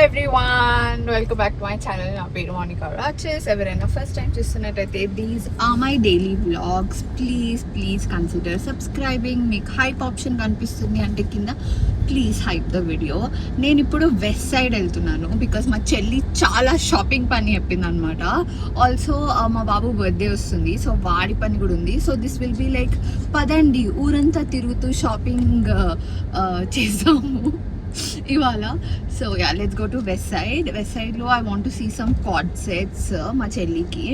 Everyone, welcome back to my channel. నా పేరు మోనికా రాచెస్. ఎవరైనా ఫస్ట్ టైం చూస్తున్నట్టయితే these are my daily vlogs. Please consider subscribing. మీకు హైప్ ఆప్షన్ కనిపిస్తుంది అంటే కింద ప్లీజ్ హైప్ ద వీడియో. నేను ఇప్పుడు వెస్ట్ సైడ్ వెళ్తున్నాను బికాస్ మా చెల్లి చాలా షాపింగ్ పని చెప్పింది అనమాట. ఆల్సో మా బాబు బర్త్డే వస్తుంది, సో వాడి పని కూడా ఉంది. So this will be like పదండి ఊరంతా తిరుగుతూ షాపింగ్ చేద్దాము ఇవాళ. So yeah, let's go to west సైడ్లో I want to see some card sets మా చెల్లికి.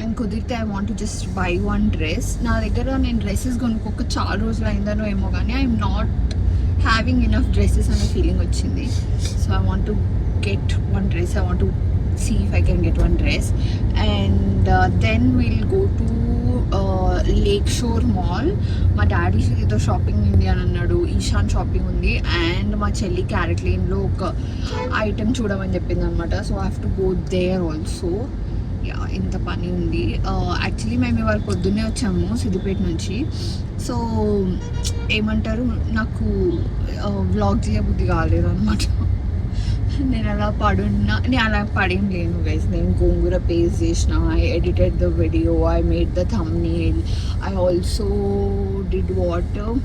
అండ్ కుదిరితే I want to just buy one dress. నా దగ్గర నేను డ్రెస్సెస్ కొనుక్కోక చాలా రోజులు అయిందనో ఏమో కానీ I'm not having enough dresses అనే ఫీలింగ్ వచ్చింది. So I want to get one dress. I want to see if I can get one dress, and then we'll go to Lakeshore Mall. మా daddy ఏదో shopping ఉంది అని అన్నాడు, Ishan shopping ఉంది, and మా చెల్లి క్యారెట్ లేన్లో ఒక ఐటెం చూడమని చెప్పింది అనమాట. So I have to go there also. Yeah, ఇంత పని ఉంది. యాక్చువల్లీ మేము ఇవాళ పొద్దున్నే వచ్చాము సిద్దిపేట నుంచి. సో ఏమంటారు, నాకు వ్లాగ్ చేయబుద్ధి కాలేదు అనమాట. నేను అలా పడేం లేను గైస్. నేను గోంగూర పేస్ట్ చేసిన, I edited the video, I made the thumbnail, I also did water,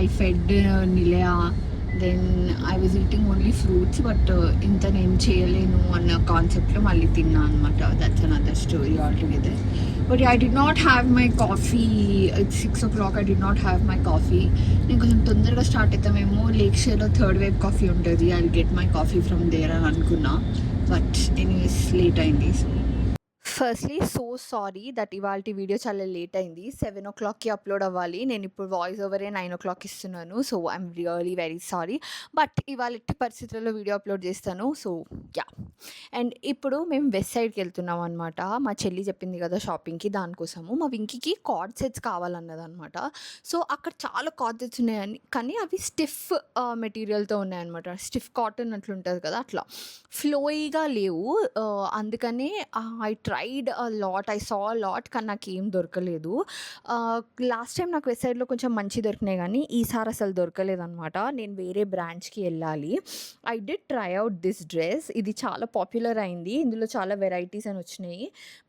I fed Nilaya, then I was eating only fruits. But ఇంత నేను చేయలేను అన్న కాన్సెప్ట్లో మళ్ళీ తిన్నా అనమాట. That's another story all together. But I did not have my coffee. It's 6 o'clock. I did not have my coffee. నేను కొంచెం తొందరగా స్టార్ట్ అవుతామేమో. లేక్షేర్లో థర్డ్ వేవ్ కాఫీ ఉంటుంది, I get my coffee from there అని అనుకున్నా. బట్ ఎనీవేస్ లేట్ అయింది. Firstly so sorry that ఇవాళ వీడియో చాలా లేట్ అయింది. 7 o'clockకి అప్లోడ్ అవ్వాలి. నేను ఇప్పుడు వాయిస్ ఓవరే 9 o'clock ఇస్తున్నాను. So I'm really very sorry. But ఇవాళ ఎట్టి పరిస్థితుల్లో వీడియో అప్లోడ్ చేస్తాను. సో యా, అండ్ ఇప్పుడు మేము వెస్ట్ సైడ్కి వెళ్తున్నాం అనమాట. మా చెల్లి చెప్పింది కదా షాపింగ్కి, దానికోసము. మా వింకీకి కార్డ్ సెట్స్ కావాలన్నది అనమాట. సో అక్కడ చాలా కార్డ్ సెట్స్ ఉన్నాయని, కానీ అవి స్టిఫ్ మెటీరియల్తో ఉన్నాయన్నమాట. స్టిఫ్ కాటన్ అట్లుంటుంది కదా, అట్లా ఫ్లోయిగా లేవు. అందుకనే I tried a lot, I saw a lot, కానీ నాకు ఏం దొరకలేదు. లాస్ట్ టైం నాకు వెస్ట్ సైడ్లో కొంచెం మంచి దొరికినాయి, కానీ ఈసారి అసలు దొరకలేదు అనమాట. నేను వేరే బ్రాంచ్కి వెళ్ళాలి. I did try out this dress. ఇది చాలా పాపులర్ అయింది, ఇందులో చాలా వెరైటీస్ అని వచ్చినాయి.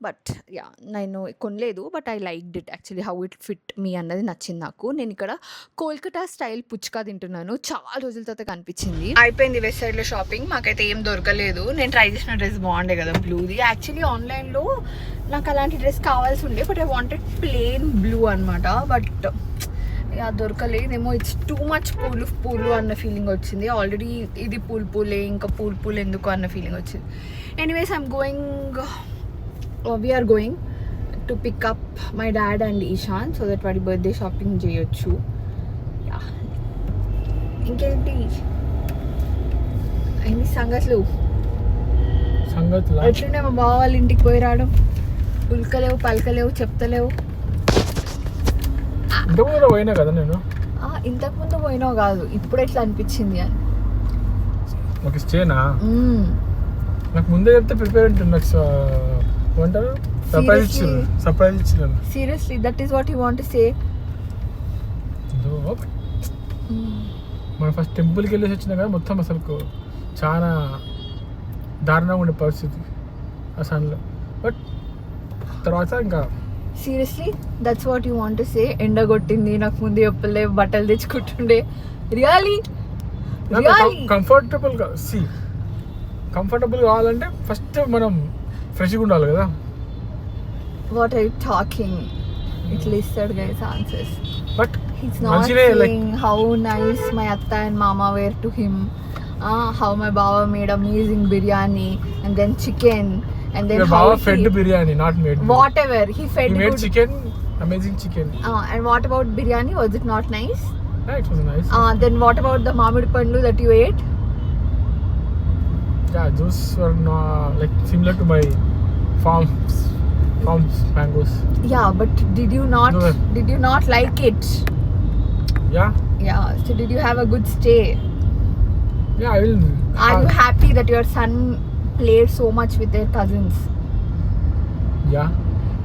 బట్ యా, నేను కొనలేదు. But I like it actually, how it fit me అన్నది నచ్చింది నాకు. నేను ఇక్కడ కోల్కతా స్టైల్ పుచ్కా తింటున్నాను. చాలా రోజుల తర్వాత కనిపించింది. అయిపోయింది వెస్ట్ సైడ్లో షాపింగ్. మాకైతే ఏం దొరకలేదు. నేను ట్రై చేసిన డ్రెస్ బాగుండే కదా, బ్లూది. యాక్చువల్లీ ఆన్లైన్లో నాకు అలాంటి డ్రెస్ కావాల్సి ఉండే, but I wanted plain blue అనమాట. బట్ దొరకలేదేమో. ఇట్స్ టూ మచ్ పూలు అన్న ఫీలింగ్ వచ్చింది. ఆల్రెడీ ఇది పూలే, ఇంకా పూలు ఎందుకు అన్న ఫీలింగ్ వచ్చింది. Anyways we're going to pick up my dad and Ishan, so that వాడి బర్త్డే షాపింగ్ చేయొచ్చు. యా, ఇంకేంటి అన్ని సంగతులు ఎట్లుండే మా బావ వాళ్ళ ఇంటికి పోయి రావడం. ఉల్కలేవు, పలకలేవు, చెప్తలేవు. పోయినా కదా నేను. ఇంతకుముందు పోయినావు కాదు, ఇప్పుడు ఎట్లా అనిపించింది అని. నాకు ముందే చెప్తే ప్రిపేర్ ఉంటుంది. సర్ప్రైజ్ ఇచ్చిన. Seriously, that is what you want to సే. మనం ఫస్ట్ టెంపుల్కి వెళ్ళేసి వచ్చినా కదా, మొత్తం అసలు చాలా దారుణంగా ఉండే పరిస్థితి అసలు. బట్ తర్వాత ఇంకా seriously that's what you want to say. ఎండ కొట్టింది, నాకు ముందు చెప్పలే, బట్టలు తెచ్చుకుంటుండే. రియల్లీ కంఫర్టబుల్ కావాలంటే ఫస్ట్ మనం ఫ్రెష్గా ఉండాలి కదా. What are you talking? ఇట్లా ఇస్తాడు guys answers. But he's not saying how nice my atta and mama were to him, how my baba made amazing biryani and then chicken, and then your baba fed biryani, not made whatever he fed. He made good chicken, amazing chicken. And what about biryani? Was it not nice? Yeah, it was nice. Then what about the mamidi pandu that you ate? Yeah, those were not like similar to my farms mangoes. Yeah, but did you not like it? Yeah, so did you have a good stay? Yeah, I will. Are you happy that your son played so much with their cousins? Yeah.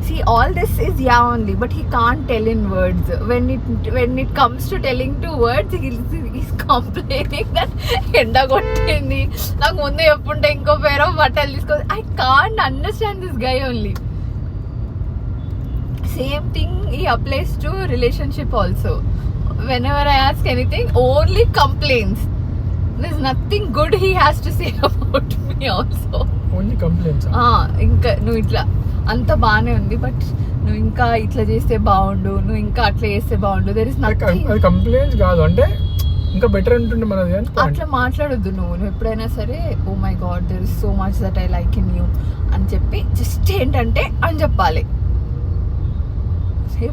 See, all this is yeah only, but he can't tell in words. When it comes to telling to words, he's complaining that enda kottindi నాకు ముందు చెప్పుంటే ఇంకో పేరో బట్టలు తీసుకో. I can't understand this guy only. Same thing he applies to relationship also. Whenever I ask anything, only complains. There's nothing good he has to say about me also. Only complaints. ఇంకా నువ్వు ఇట్లా అంత బాగానే ఉంది, but నువ్వు ఇంకా ఇట్లా చేస్తే బాగుండు, నువ్వు ఇంకా అట్లా చేస్తే బాగుండు. There is nothing. అది కంప్లైంట్స్ కాదు, అంటే ఇంకా బెటర్ ఉంటుండే మనది. అట్లా మాట్లాడొద్దు నువ్వు ఎప్పుడైనా సరే. Oh my god, there is so much that I like in you అని చెప్పి జస్ట్ ఏంటంటే అని చెప్పాలి.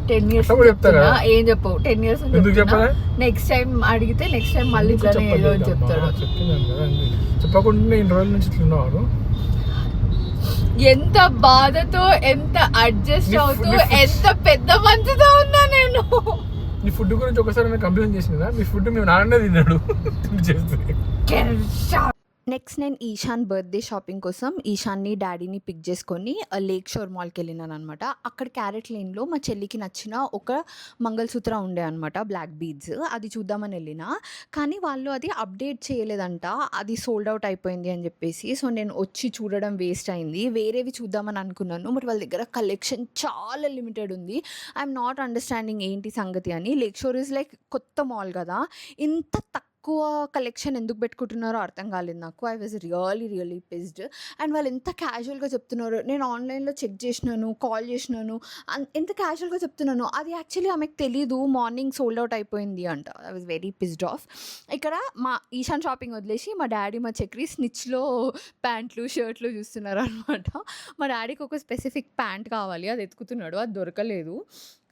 10 years ఏం చెప్పవు, 10 years నెక్స్ట్ టైం అడిగితే నెక్స్ట్ టైం మళ్ళీ ఇట్లానే ఏదో అని చెప్తాడు. చెప్పకుండా నేను రోజుల నుంచి ఇట్లున్నాను. ఎంత బాధతో, ఎంత అడ్జస్ట్ అవుతూ, ఎంత పెద్ద మంచితో ఉన్నా నేను. నీ ఫుడ్ గురించి ఒకసారి కంప్లైంట్ చేసిన, మీ ఫుడ్ మేము నాన్నే తిన్నాడు చేస్తే. నెక్స్ట్ నేను ఈశాన్ బర్త్డే షాపింగ్ కోసం ఈశాన్ని డాడీని పిక్ చేసుకొని లేక్ షోర్ మాల్కి వెళ్ళినాను అనమాట. అక్కడ క్యారెట్ లేన్లో మా చెల్లికి నచ్చిన ఒక మంగళసూత్ర ఉండే అనమాట, బ్లాక్ బీడ్స్. అది చూద్దామని వెళ్ళిన, కానీ వాళ్ళు అది అప్డేట్ చేయలేదంట, అది సోల్డ్ అవుట్ అయిపోయింది అని చెప్పేసి. సో నేను వచ్చి చూడడం వేస్ట్ అయింది. వేరేవి చూద్దామని అనుకున్నాను, బట్ వాళ్ళ దగ్గర కలెక్షన్ చాలా లిమిటెడ్ ఉంది. ఐఎమ్ నాట్ అండర్స్టాండింగ్ ఏంటి సంగతి అని. లేక్ షోర్ ఇస్ లైక్ కొత్త మాల్ కదా, ఇంత ఎక్కువ కలెక్షన్ ఎందుకు పెట్టుకుంటున్నారో అర్థం కాలేదు నాకు. I was really pissed. And వాళ్ళు ఎంత క్యాజువల్గా చెప్తున్నారు. నేను ఆన్లైన్లో చెక్ చేసినాను, కాల్ చేసినాను, ఎంత క్యాజువల్గా చెప్తున్నాను. అది యాక్చువల్లీ ఆమెకు తెలీదు మార్నింగ్ సోల్డ్ అవుట్ అయిపోయింది అంట. I was very pissed off. ఇక్కడ మా ఈశాన్ షాపింగ్ వదిలేసి మా డాడీ మా చక్రి స్నిచ్లో ప్యాంట్లు షర్ట్లు చూస్తున్నారు అనమాట. మా డాడీకి ఒక స్పెసిఫిక్ ప్యాంట్ కావాలి, అది ఎత్తుకుతున్నాడు, అది దొరకలేదు.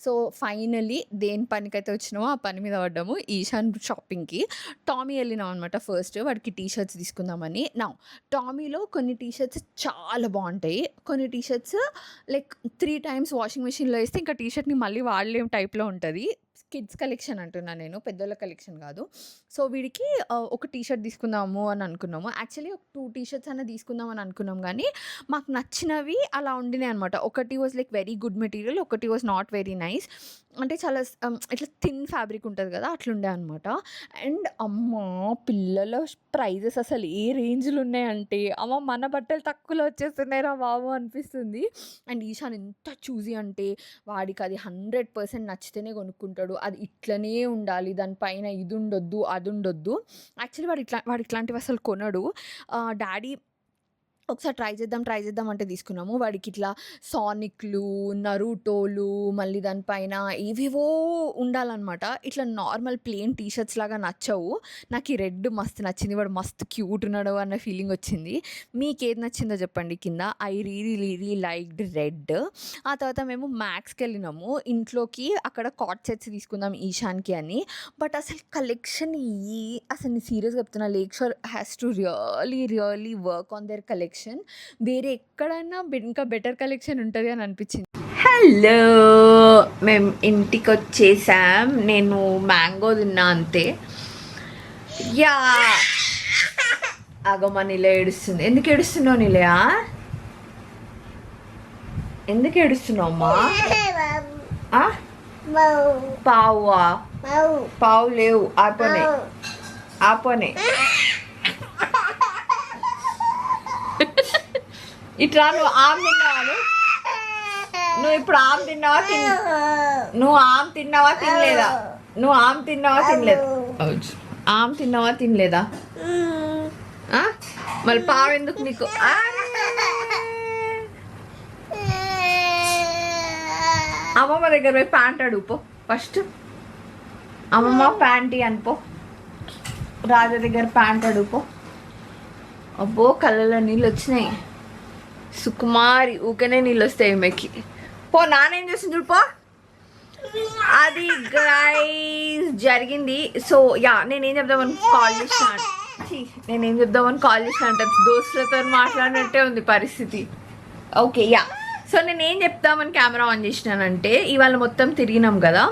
సో ఫైనలీ దేని పనికైతే వచ్చినామో ఆ పని మీద పడ్డాము. ఈశాన్ షాపింగ్కి టామీ వెళ్ళినాం అనమాట. ఫస్ట్ వాడికి టీ షర్ట్స్ తీసుకుందామని. నా టామీలో కొన్ని టీ షర్ట్స్ చాలా బాగుంటాయి, కొన్ని T shirts like 3 times washing మెషిన్లో వేస్తే ఇంకా టీ షర్ట్ని మళ్ళీ వాడలేం టైప్లో ఉంటుంది. కిడ్స్ కలెక్షన్ అంటున్నా నేను, పెద్దోళ్ళ కలెక్షన్ కాదు. సో వీడికి ఒక టీ షర్ట్ తీసుకుందాము అని అనుకున్నాము. యాక్చువల్లీ ఒక 2 టీ షర్ట్స్ అన్న తీసుకుందాం అని అనుకున్నాం, కానీ మాకు నచ్చినవి అలా ఉండినాయి అనమాట. ఒకటి was like very good material, ఒకటి వాజ్ నాట్ వెరీ నైస్. అంటే చాలా ఇట్లా థిన్ ఫ్యాబ్రిక్ ఉంటుంది కదా, అట్లుండే అనమాట. అండ్ అమ్మ పిల్లల ప్రైజెస్ అసలు ఏ రేంజ్లో ఉన్నాయంటే, అమ్మ మన బట్టలు తక్కువలో వచ్చేస్తున్నాయిరా బాబు అనిపిస్తుంది. అండ్ ఈశాన్ ఎంత చూజీ అంటే వాడికి అది 100% నచ్చితేనే కొనుక్కుంటాడు. అది ఇట్లనే ఉండాలి, దానిపైన ఇది ఉండొద్దు, అది ఉండొద్దు. యాక్చువల్లీ వాడు ఇట్లాంటివి అసలు కొనడు. డాడీ ఒకసారి ట్రై చేద్దాం అంటే తీసుకున్నాము. వాడికి ఇట్లా సానిక్లు, నరూటోలు, మళ్ళీ దానిపైన ఏవేవో ఉండాలన్నమాట. ఇట్లా నార్మల్ ప్లెయిన్ టీ షర్ట్స్ లాగా నచ్చవు. నాకు ఈ రెడ్ మస్తు నచ్చింది, వాడు మస్తు క్యూట్ ఉన్నాడు అన్న ఫీలింగ్ వచ్చింది. మీకు ఏది నచ్చిందో చెప్పండి కింద. I really liked red. ఆ తర్వాత మేము మ్యాక్స్కి వెళ్ళినాము ఇంట్లోకి, అక్కడ కాట్ సెట్స్ తీసుకుందాం ఈశాన్కి అని. బట్ అసలు కలెక్షన్ అసలు సీరియస్గా చెప్తున్నా, Lake Shore has to really work on their collection. వేరే ఎక్కడైనా ఇంకా బెటర్ కలెక్షన్ ఉంటుంది అని అనిపించింది. హలో, మేము ఇంటికి వచ్చేసాం. నేను మ్యాంగో తిన్నా అంతే. యా ఆగమ్మా, నిలయ ఏడుస్తుంది. ఎందుకు ఏడుస్తున్నావు నిలయ? ఎందుకు ఏడుస్తున్నావు అమ్మా? పావువా? పావు లేవు, ఆపోనే. ఇట్లా నువ్వు ఆమె తిన్నావా? నువ్వు ఇప్పుడు ఆమె తిన్నావా? నువ్వు ఆమె తిన్నావా తినలేదా? నువ్వు ఆమె తిన్నావా తినలేదా? ఆమె తిన్నావా తినలేదా? మళ్ళీ పావు ఎందుకు నీకు? అమ్మమ్మ దగ్గర పోయి ప్యాంట్ అడుగుపో ఫస్ట్. అమ్మమ్మ ప్యాంటీ అనిపో. రాజా దగ్గర ప్యాంట్ అడుగుపో. అబ్బో కళ్ళలో నీళ్ళు వచ్చినాయి. సుకుమారి ఊకనే నీళ్ళు వస్తాయి ఈమెకి. పో, నానేం చేస్తుంది చూడుపో. అది గైస్ జరిగింది. సో యా, నేనేం చెప్దామని కాల్ చేసిన అంటే దోస్తులతో మాట్లాడినట్టే ఉంది పరిస్థితి. ఓకే యా, సో నేనేం చెప్తామని కెమెరా ఆన్ చేసినానంటే, ఇవాళ మొత్తం తిరిగినాం కదా.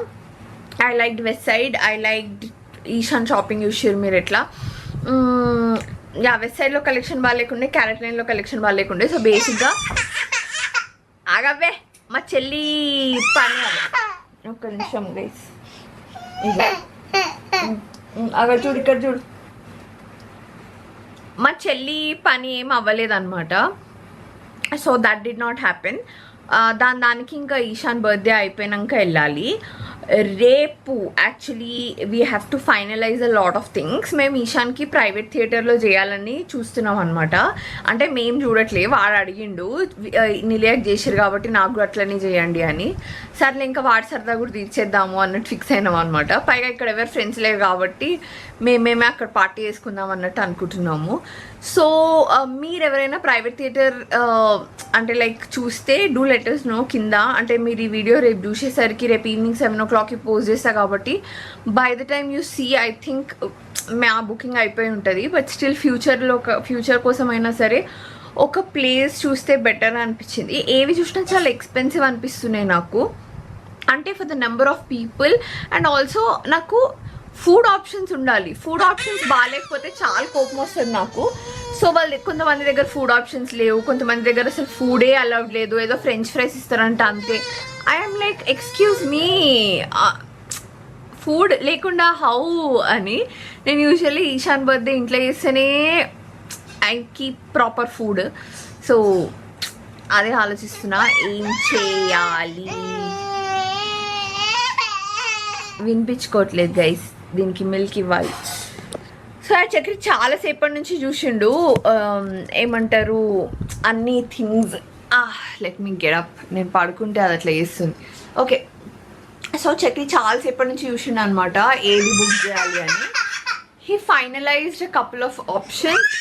I liked Westside, I liked Ishan shopping. చూసారు మీరు ఎట్లా. యా, వెస్ట్ సైడ్లో కలెక్షన్ బాగాలేకుండే, క్యారెట్ లైన్లో కలెక్షన్ బాగాలేకుండే. సో బేసిక్గా ఆగవ్వే మా చెల్లి పని ఒక్క నిమిషం గైస్ అక్కడ చూడు ఇక్కడ చూడు మా చెల్లి పని ఏం అవ్వలేదన్నమాట so that did not happen దానికి ఇంకా ఈశాన్ బర్త్డే అయిపోయాక వెళ్ళాలి రేపు actually we have to finalise a lot of things మేము ఈశాన్కి ప్రైవేట్ థియేటర్లో చేయాలని చూస్తున్నాం అనమాట అంటే మేము చూడట్లే వాడు అడిగిండు నిలయాక్ చేసారు కాబట్టి నాకు కూడా అట్లనే చేయండి అని సర్లే ఇంకా వాడి సరదా కూడా తీర్చేద్దాము అన్నట్టు ఫిక్స్ అయినాం అనమాట పైగా ఇక్కడ ఎవరు ఫ్రెండ్స్ లేరు కాబట్టి మేమేమే అక్కడ పార్టీ చేసుకుందాం అన్నట్టు అనుకుంటున్నాము సో మీరు ఎవరైనా ప్రైవేట్ థియేటర్ అంటే లైక్ చూస్తే డూ లెటర్స్ నో కింద అంటే మీరు ఈ వీడియో రేపు చూసేసరికి రేపు ఈవినింగ్ 7 o'clockకి పోస్ట్ చేస్తా కాబట్టి by the time you see I think మా బుకింగ్ అయిపోయి ఉంటుంది బట్ స్టిల్ ఫ్యూచర్ కోసం అయినా సరే ఒక ప్లేస్ చూస్తే బెటర్ అనిపించింది ఏవి చూసినా చాలా ఎక్స్పెన్సివ్ అనిపిస్తున్నాయి నాకు అంటే for the number of people and also నాకు ఫుడ్ ఆప్షన్స్ ఉండాలి ఫుడ్ ఆప్షన్స్ బాగాలేకపోతే చాలా కోపం వస్తుంది నాకు సో వాళ్ళు కొంతమంది దగ్గర ఫుడ్ ఆప్షన్స్ లేవు కొంతమంది దగ్గర అసలు ఫుడే అలౌడ్ లేదు ఏదో ఫ్రెంచ్ ఫ్రైస్ ఇస్తారంట అంతే I'm like excuse me food లేకుండా హౌ అని నేను యూజువల్లీ ఈశాన్ బర్త్డే ఇంట్లో చేస్తేనే I keep proper food so అదే ఆలోచిస్తున్నా ఏం చేయాలి వినిపించుకోవట్లేదు గైస్ దీనికి మిల్క్ ఇవ్వాలి సో ఆ చక్రి చాలాసేపటి నుంచి చూసిండు ఏమంటారు అన్ని థింగ్స్ లెట్ మీ గెటప్ నేను పడుకుంటే అది అట్లా చేస్తుంది ఓకే సో చక్రి చాలాసేపటి నుంచి చూసిండు అనమాట ఏది బుక్ చేయాలి అని he finalised couple of options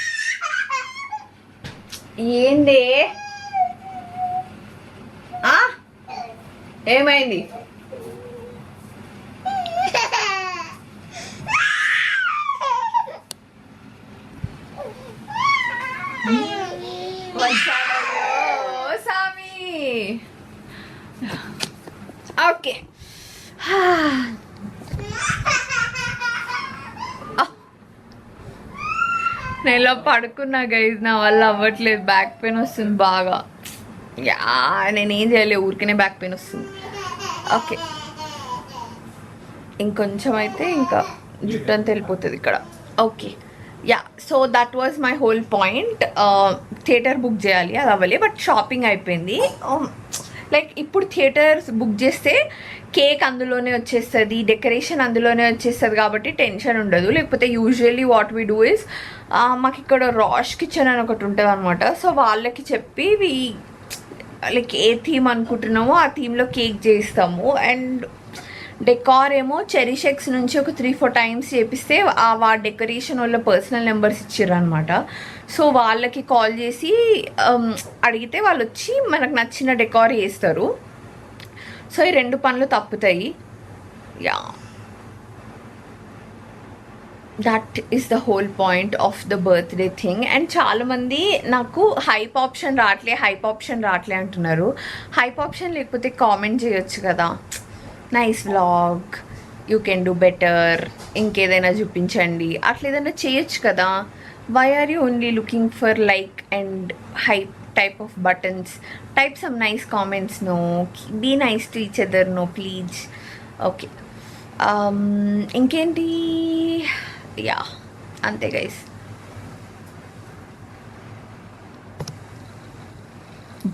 ఏందే ఏమైంది సామి ఓకే నేను ఇలా పడుకున్నా గైజ్ నా వల్ల అవ్వట్లేదు బ్యాక్ పెయిన్ వస్తుంది బాగా నేనేం చేయలేదు ఊరికనే బ్యాక్ పెయిన్ వస్తుంది ఓకే ఇంకొంచెం అయితే ఇంకా జుట్టు అంతా వెళ్ళిపోతుంది ఇక్కడ okay yeah so that was my whole point theatre book చేయాలి అది అవ్వలే బట్ షాపింగ్ అయిపోయింది లైక్ ఇప్పుడు థియేటర్స్ బుక్ చేస్తే కేక్ అందులోనే వచ్చేస్తుంది డెకరేషన్ అందులోనే వచ్చేస్తుంది కాబట్టి టెన్షన్ ఉండదు లేకపోతే usually what we do is మాకు ఇక్కడ రాష్ కిచెన్ అని ఒకటి ఉంటుంది అనమాట సో వాళ్ళకి చెప్పి లైక్ ఏ థీమ్ అనుకుంటున్నామో ఆ థీమ్లో కేక్ చేయిస్తాము అండ్ డెకార్ ఏమో చెరిషెక్స్ నుంచి ఒక 3-4 టైమ్స్ చేపిస్తే ఆ డెకరేషన్ వాళ్ళ పర్సనల్ నెంబర్స్ ఇచ్చారు అనమాట సో వాళ్ళకి కాల్ చేసి అడిగితే వాళ్ళు వచ్చి మనకు నచ్చిన డెకార్ చేస్తారు సో ఈ 2 పనులు తప్పుతాయి yeah that is the whole point of the birthday thing and చాలామంది నాకు హైప్ ఆప్షన్ రావట్లే అంటున్నారు హైప్ ఆప్షన్ లేకపోతే కామెంట్ చేయొచ్చు కదా nice vlog you can do better ఇంకేదైనా చూపించండి అట్లా ఏదైనా చేయొచ్చు కదా why are you only looking for like and hype type of buttons, type some nice comments, no, be nice to each other, no, please. Okay, ఇంకేంటి yeah అంతే guys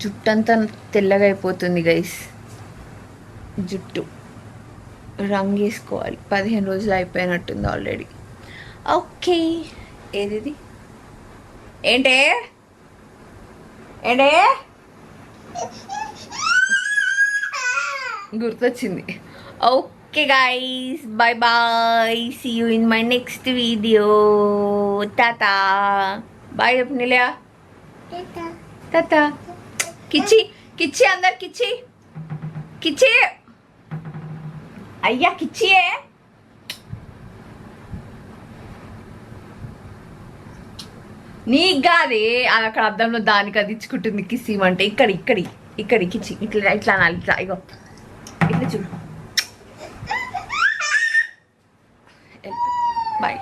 జుట్టు అంతా తెల్లగా అయిపోతుంది గైస్ జుట్టు రంగు వేసుకోవాలి 15 రోజులు అయిపోయినట్టుంది ఆల్రెడీ ఓకే ఏది ఏంటే ఏంటే గుర్తొచ్చింది okay guys bye bye see you in my next video టాటా బాయ్ నిలయా టాటా కిచ్చి కిచ్చి అందరు కిచ్చి కిచ్చి అయ్యా కిచ్చియే నీకు కాదే అది అక్కడ అద్దంలో దానికి అది ఇచ్చుకుంటుంది కిస్సి అంటే ఇక్కడ కిచ్చి ఇట్లా ఇట్లా అనాలి ఇట్లా ఇగో ఇట్లా చూడు బాయ్